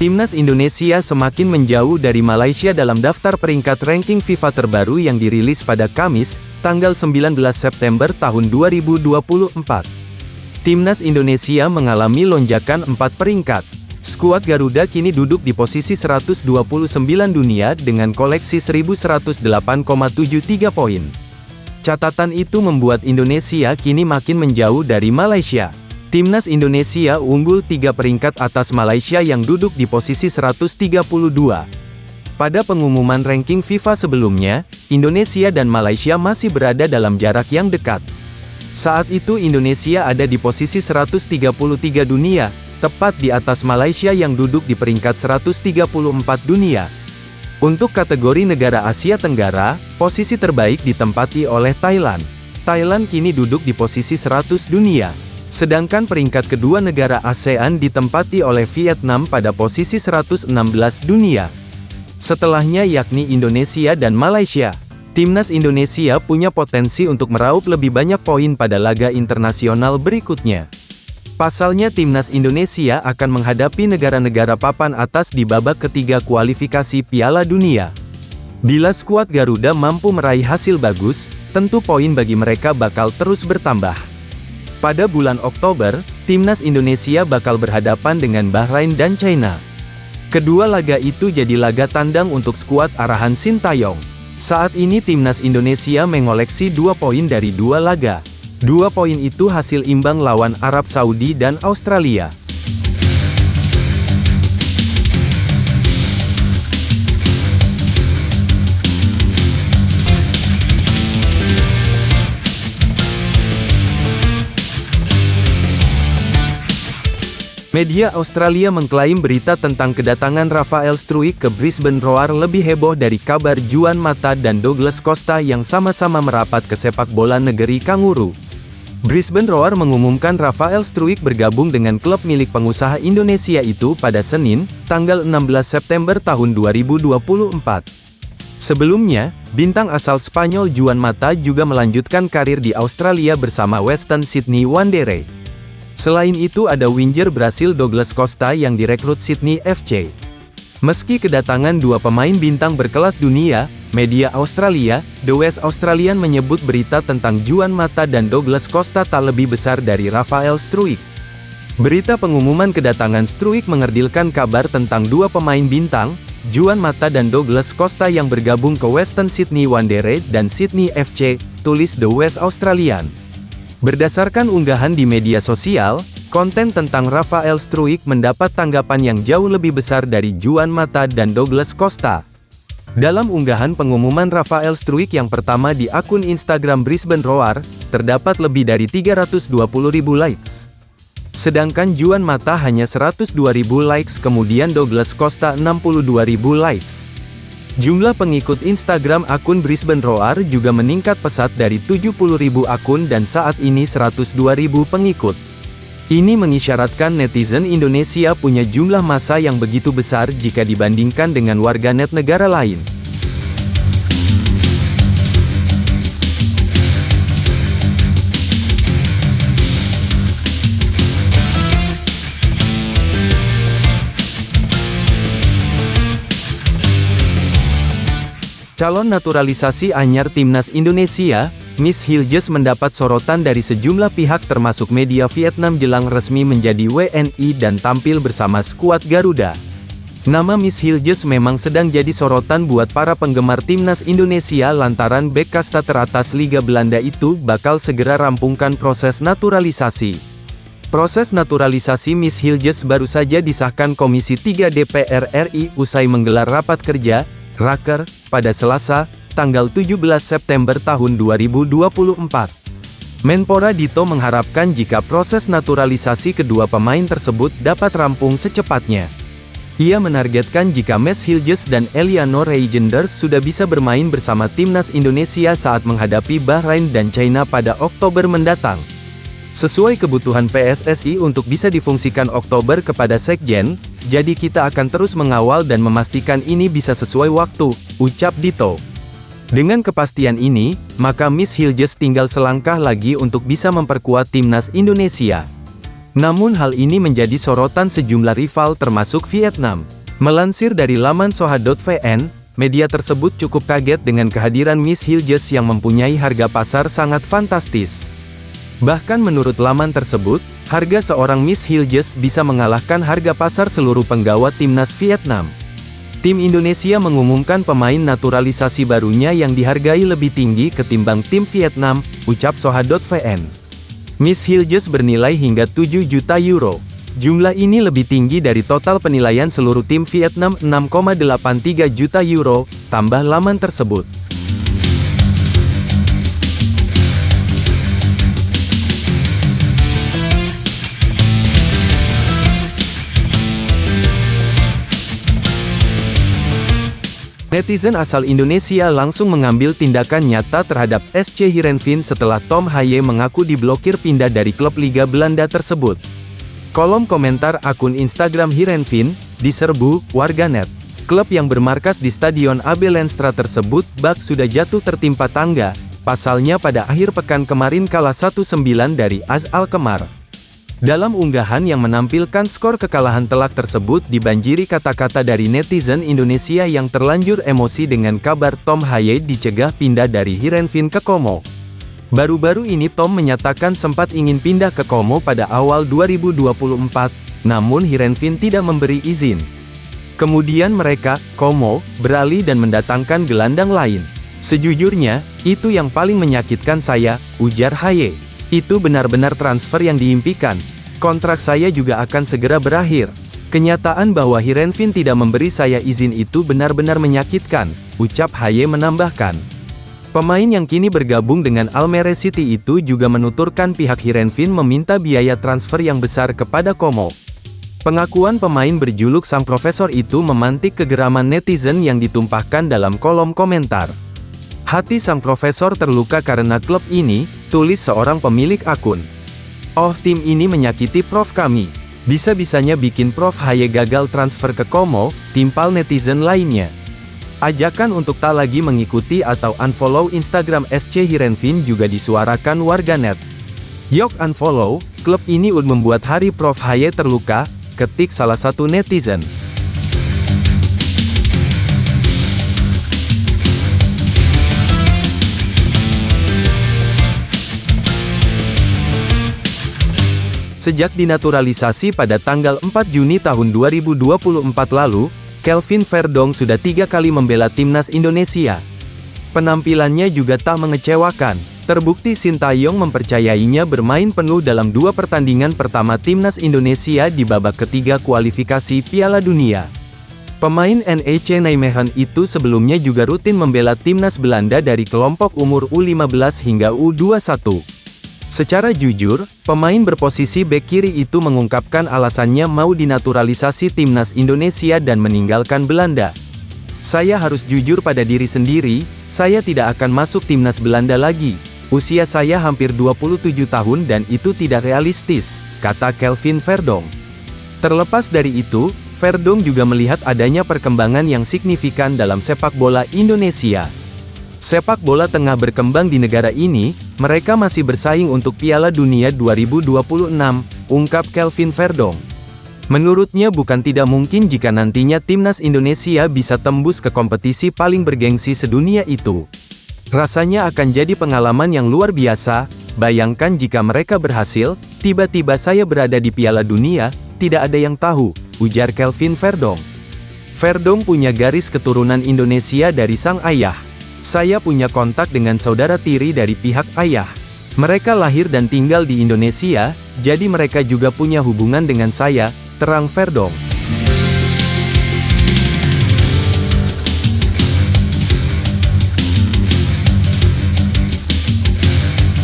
Timnas Indonesia semakin menjauh dari Malaysia dalam daftar peringkat ranking FIFA terbaru yang dirilis pada Kamis, tanggal 19 September tahun 2024. Timnas Indonesia mengalami lonjakan 4 peringkat. Skuad Garuda kini duduk di posisi 129 dunia dengan koleksi 1108,73 poin. Catatan itu membuat Indonesia kini makin menjauh dari Malaysia. Timnas Indonesia unggul 3 peringkat atas Malaysia yang duduk di posisi 132. Pada pengumuman ranking FIFA sebelumnya, Indonesia dan Malaysia masih berada dalam jarak yang dekat. Saat itu Indonesia ada di posisi 133 dunia, tepat di atas Malaysia yang duduk di peringkat 134 dunia. Untuk kategori negara Asia Tenggara, posisi terbaik ditempati oleh Thailand. Thailand kini duduk di posisi 100 dunia. Sedangkan peringkat kedua negara ASEAN ditempati oleh Vietnam pada posisi 116 dunia. Setelahnya yakni Indonesia dan Malaysia. Timnas Indonesia punya potensi untuk meraup lebih banyak poin pada laga internasional berikutnya. Pasalnya Timnas Indonesia akan menghadapi negara-negara papan atas di babak ketiga kualifikasi Piala Dunia. Bila skuad Garuda mampu meraih hasil bagus, tentu poin bagi mereka bakal terus bertambah. Pada bulan Oktober, Timnas Indonesia bakal berhadapan dengan Bahrain dan China. Kedua laga itu jadi laga tandang untuk skuad arahan Sintayong. Saat ini Timnas Indonesia mengoleksi 2 poin dari 2 laga. 2 poin itu hasil imbang lawan Arab Saudi dan Australia. Media Australia mengklaim berita tentang kedatangan Rafael Struijk ke Brisbane Roar lebih heboh dari kabar Juan Mata dan Douglas Costa yang sama-sama merapat ke sepak bola negeri Kanguru. Brisbane Roar mengumumkan Rafael Struijk bergabung dengan klub milik pengusaha Indonesia itu pada Senin, tanggal 16 September tahun 2024. Sebelumnya, bintang asal Spanyol Juan Mata juga melanjutkan karir di Australia bersama Western Sydney Wanderers. Selain itu ada winger Brasil Douglas Costa yang direkrut Sydney FC. Meski kedatangan 2 pemain bintang berkelas dunia, media Australia, The West Australian menyebut berita tentang Juan Mata dan Douglas Costa tak lebih besar dari Rafael Struijk. Berita pengumuman kedatangan Struijk mengerdilkan kabar tentang 2 pemain bintang, Juan Mata dan Douglas Costa yang bergabung ke Western Sydney Wanderers dan Sydney FC, tulis The West Australian. Berdasarkan unggahan di media sosial, konten tentang Rafael Struijk mendapat tanggapan yang jauh lebih besar dari Juan Mata dan Douglas Costa. Dalam unggahan pengumuman Rafael Struijk yang pertama di akun Instagram Brisbane Roar, terdapat lebih dari 320.000 likes. Sedangkan Juan Mata hanya 102.000 likes, kemudian Douglas Costa 62.000 likes. Jumlah pengikut Instagram akun Brisbane Roar juga meningkat pesat dari 70.000 akun dan saat ini 102.000 pengikut. Ini mengisyaratkan netizen Indonesia punya jumlah massa yang begitu besar jika dibandingkan dengan warganet negara lain. Calon naturalisasi anyar Timnas Indonesia, Miss Hilges mendapat sorotan dari sejumlah pihak termasuk media Vietnam jelang resmi menjadi WNI dan tampil bersama skuad Garuda. Nama Miss Hilges memang sedang jadi sorotan buat para penggemar Timnas Indonesia lantaran bek kasta teratas Liga Belanda itu bakal segera rampungkan proses naturalisasi. Proses naturalisasi Miss Hilges baru saja disahkan Komisi 3 DPR RI usai menggelar rapat kerja, Raker, pada Selasa, tanggal 17 September tahun 2024. Menpora Dito mengharapkan jika proses naturalisasi kedua pemain tersebut dapat rampung secepatnya. Ia menargetkan jika Miss Hilges dan Elianor Reijenders sudah bisa bermain bersama Timnas Indonesia saat menghadapi Bahrain dan China pada Oktober mendatang. Sesuai kebutuhan PSSI untuk bisa difungsikan Oktober kepada Sekjen, jadi kita akan terus mengawal dan memastikan ini bisa sesuai waktu, ucap Dito. Dengan kepastian ini, maka Miss Hilges tinggal selangkah lagi untuk bisa memperkuat Timnas Indonesia. Namun hal ini menjadi sorotan sejumlah rival termasuk Vietnam. Melansir dari laman soha.vn, media tersebut cukup kaget dengan kehadiran Miss Hilges yang mempunyai harga pasar sangat fantastis. Bahkan menurut laman tersebut, harga seorang Miss Hilges bisa mengalahkan harga pasar seluruh penggawa timnas Vietnam. Tim Indonesia mengumumkan pemain naturalisasi barunya yang dihargai lebih tinggi ketimbang tim Vietnam, ucap soha.vn. Miss Hilges bernilai hingga 7 juta euro. Jumlah ini lebih tinggi dari total penilaian seluruh tim Vietnam 6,83 juta euro, tambah laman tersebut. Netizen asal Indonesia langsung mengambil tindakan nyata terhadap SC Heerenveen setelah Tom Haye mengaku diblokir pindah dari klub Liga Belanda tersebut. Kolom komentar akun Instagram Heerenveen diserbu warganet. Klub yang bermarkas di Stadion AB Lenstra tersebut bak sudah jatuh tertimpa tangga, pasalnya pada akhir pekan kemarin kalah 1-9 dari AZ Alkmaar. Dalam unggahan yang menampilkan skor kekalahan telak tersebut dibanjiri kata-kata dari netizen Indonesia yang terlanjur emosi dengan kabar Tom Haye dicegah pindah dari Heerenveen ke Como. Baru-baru ini Tom menyatakan sempat ingin pindah ke Como pada awal 2024, namun Heerenveen tidak memberi izin. Kemudian mereka, Como, beralih dan mendatangkan gelandang lain. Sejujurnya, itu yang paling menyakitkan saya, ujar Haye. Itu benar-benar transfer yang diimpikan. Kontrak saya juga akan segera berakhir. Kenyataan bahwa Heerenveen tidak memberi saya izin itu benar-benar menyakitkan, ucap Haye menambahkan. Pemain yang kini bergabung dengan Almere City itu juga menuturkan pihak Heerenveen meminta biaya transfer yang besar kepada Como. Pengakuan pemain berjuluk Sang Profesor itu memantik kegeraman netizen yang ditumpahkan dalam kolom komentar. Hati Sang Profesor terluka karena klub ini, tulis seorang pemilik akun. Oh, tim ini menyakiti Prof kami. Bisa-bisanya bikin Prof Haye gagal transfer ke Como, timpal netizen lainnya. Ajakan untuk tak lagi mengikuti atau unfollow Instagram SC Heerenveen juga disuarakan warganet. Yok unfollow, klub ini membuat hari Prof Haye terluka, ketik salah satu netizen. Sejak dinaturalisasi pada tanggal 4 Juni tahun 2024 lalu, Kelvin Verdonk sudah 3 kali membela timnas Indonesia. Penampilannya juga tak mengecewakan, terbukti Sintayong mempercayainya bermain penuh dalam 2 pertandingan pertama timnas Indonesia di babak ketiga kualifikasi Piala Dunia. Pemain NEC Nijmegen itu sebelumnya juga rutin membela timnas Belanda dari kelompok umur U15 hingga U21. Secara jujur, pemain berposisi bek kiri itu mengungkapkan alasannya mau dinaturalisasi timnas Indonesia dan meninggalkan Belanda. Saya harus jujur pada diri sendiri, saya tidak akan masuk timnas Belanda lagi. Usia saya hampir 27 tahun dan itu tidak realistis, kata Kelvin Verdonk. Terlepas dari itu, Verdonk juga melihat adanya perkembangan yang signifikan dalam sepak bola Indonesia. Sepak bola tengah berkembang di negara ini, mereka masih bersaing untuk Piala Dunia 2026, ungkap Kelvin Verdonk. Menurutnya bukan tidak mungkin jika nantinya timnas Indonesia bisa tembus ke kompetisi paling bergengsi sedunia itu. Rasanya akan jadi pengalaman yang luar biasa, bayangkan jika mereka berhasil, tiba-tiba saya berada di Piala Dunia, tidak ada yang tahu, ujar Kelvin Verdonk. Verdonk punya garis keturunan Indonesia dari sang ayah. Saya punya kontak dengan saudara tiri dari pihak ayah. Mereka lahir dan tinggal di Indonesia, jadi mereka juga punya hubungan dengan saya, terang Verdonk.